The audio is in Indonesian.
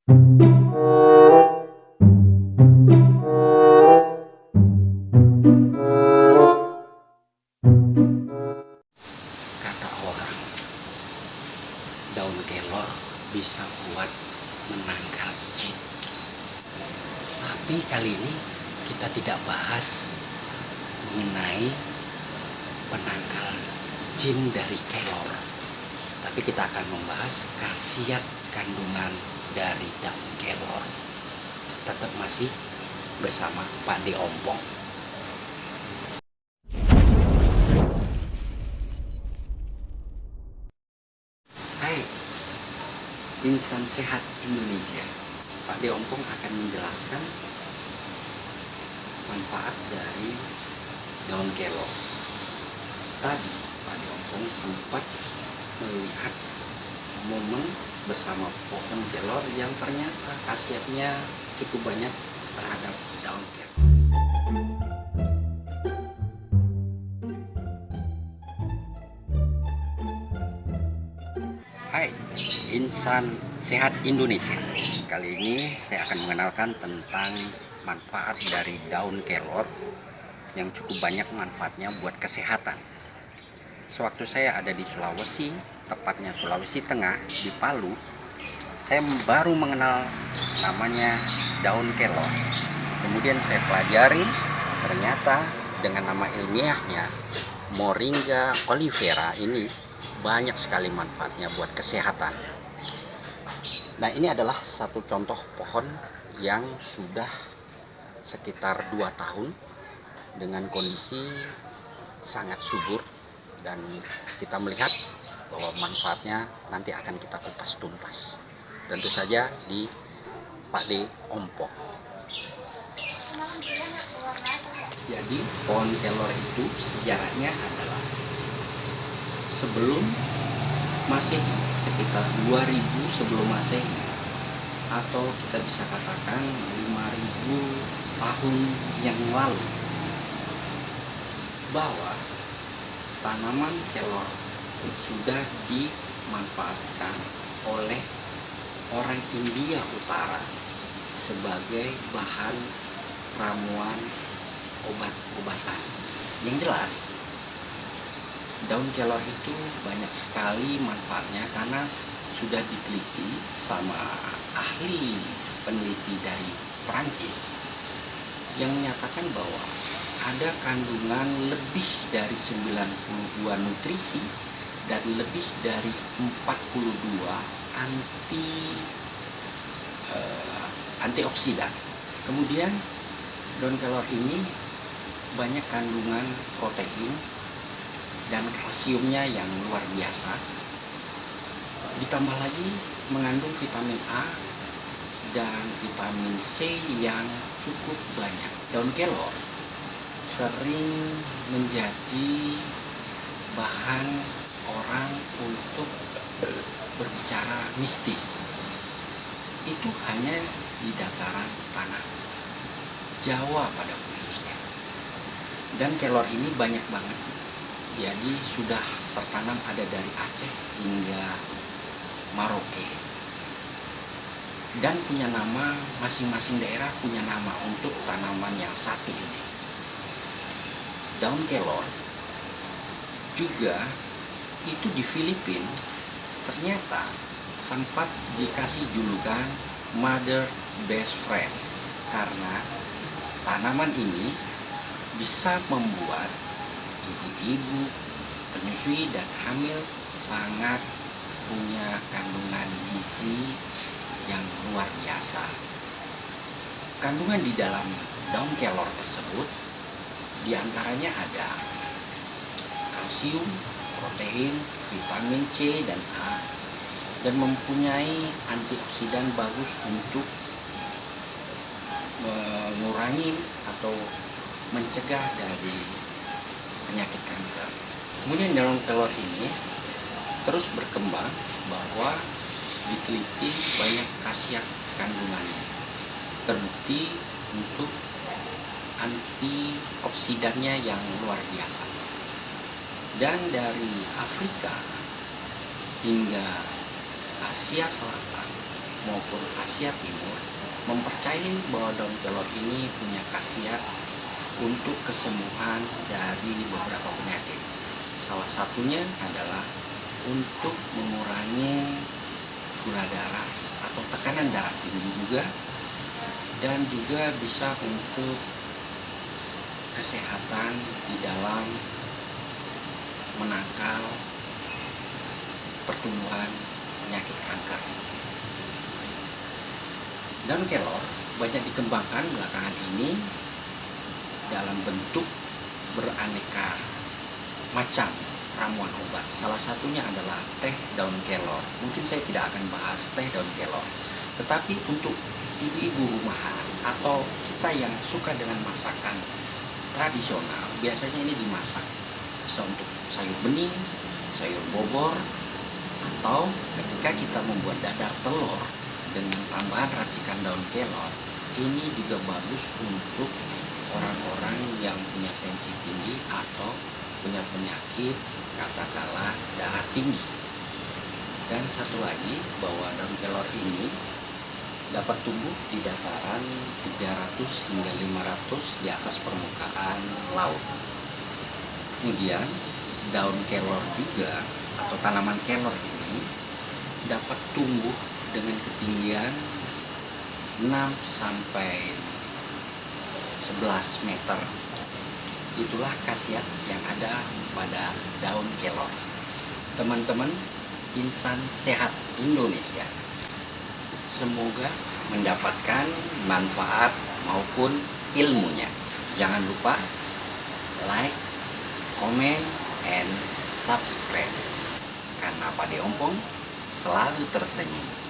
Kata orang, daun kelor bisa buat menangkal jin. Tapi kali ini kita tidak bahas mengenai penangkal jin dari kelor, tapi kita akan membahas khasiat kandungan dari daun kelor. Tetap masih bersama Pak De Ompong. Hai, insan sehat Indonesia. Pak De Ompong akan menjelaskan manfaat dari daun kelor. Tadi Pak De Ompong sempat melihat momen bersama pohon kelor yang ternyata khasiatnya cukup banyak terhadap daun kelor. Hai, insan sehat Indonesia. Kali ini saya akan mengenalkan tentang manfaat dari daun kelor yang cukup banyak manfaatnya buat kesehatan. Sewaktu saya ada di Sulawesi, tepatnya Sulawesi Tengah, di Palu, saya baru mengenal namanya daun kelor. Kemudian saya pelajari, ternyata dengan nama ilmiahnya Moringa oleifera ini banyak sekali manfaatnya buat kesehatan. Nah, ini adalah satu contoh pohon yang sudah sekitar 2 tahun dengan kondisi sangat subur, dan kita melihat bahwa manfaatnya nanti akan kita kupas tuntas. Tentu saja di Pak De Ompong. Jadi pohon kelor itu sejarahnya adalah sebelum Masehi, sekitar 2000 sebelum Masehi, atau kita bisa katakan 5000 tahun yang lalu, bahwa tanaman kelor sudah dimanfaatkan oleh orang India Utara sebagai bahan ramuan obat-obatan. Yang jelas, daun kelor itu banyak sekali manfaatnya karena sudah diteliti sama ahli peneliti dari Perancis yang menyatakan bahwa ada kandungan lebih dari 92 nutrisi dan lebih dari 42 antioksidan. Kemudian daun kelor ini banyak kandungan protein dan kalsiumnya yang luar biasa. Ditambah lagi mengandung vitamin A dan vitamin C yang cukup banyak. Daun kelor sering menjadi bahan orang untuk berbicara mistis. Itu hanya di dataran tanah Jawa pada khususnya. Dan kelor ini banyak banget. Jadi sudah tertanam ada dari Aceh hingga Maroke. Dan punya nama, masing-masing daerah punya nama untuk tanaman yang satu ini. Daun kelor juga itu di Filipina ternyata sempat dikasih julukan Mother Best Friend, karena tanaman ini bisa membuat ibu-ibu penyusui dan hamil sangat punya kandungan gizi yang luar biasa. Kandungan di dalam daun kelor tersebut diantaranya ada kalsium, protein, vitamin C dan A, dan mempunyai antioksidan bagus untuk mengurangi atau mencegah dari penyakit kanker. Kemudian daun kelor ini terus berkembang bahwa diteliti banyak khasiat kandungannya, terbukti untuk antioksidannya yang luar biasa. Dan dari Afrika hingga Asia Selatan maupun Asia Timur mempercayai bahwa daun kelor ini punya khasiat untuk kesembuhan dari beberapa penyakit. Salah satunya adalah untuk mengurangi gula darah atau tekanan darah tinggi juga, dan juga bisa untuk kesehatan di dalam menangkal pertumbuhan penyakit kanker. Daun kelor banyak dikembangkan belakangan ini dalam bentuk beraneka macam ramuan obat. Salah satunya adalah teh daun kelor. Mungkin saya tidak akan bahas teh daun kelor, tetapi untuk ibu-ibu rumahan atau kita yang suka dengan masakan tradisional, biasanya ini dimasak. Bisa untuk sayur bening, sayur bobor, atau ketika kita membuat dadar telur dengan tambahan racikan daun kelor, ini juga bagus untuk orang-orang yang punya tensi tinggi atau punya penyakit katakanlah darah tinggi. Dan satu lagi, bahwa daun kelor ini dapat tumbuh di dataran 300 hingga 500 di atas permukaan laut. Kemudian daun kelor juga atau tanaman kelor ini dapat tumbuh dengan ketinggian 6 sampai 11 meter. Itulah khasiat yang ada pada daun kelor. Teman-teman insan sehat Indonesia, semoga mendapatkan manfaat maupun ilmunya. Jangan lupa like, comment, and subscribe. Karena Pade Ompong selalu tersenyum.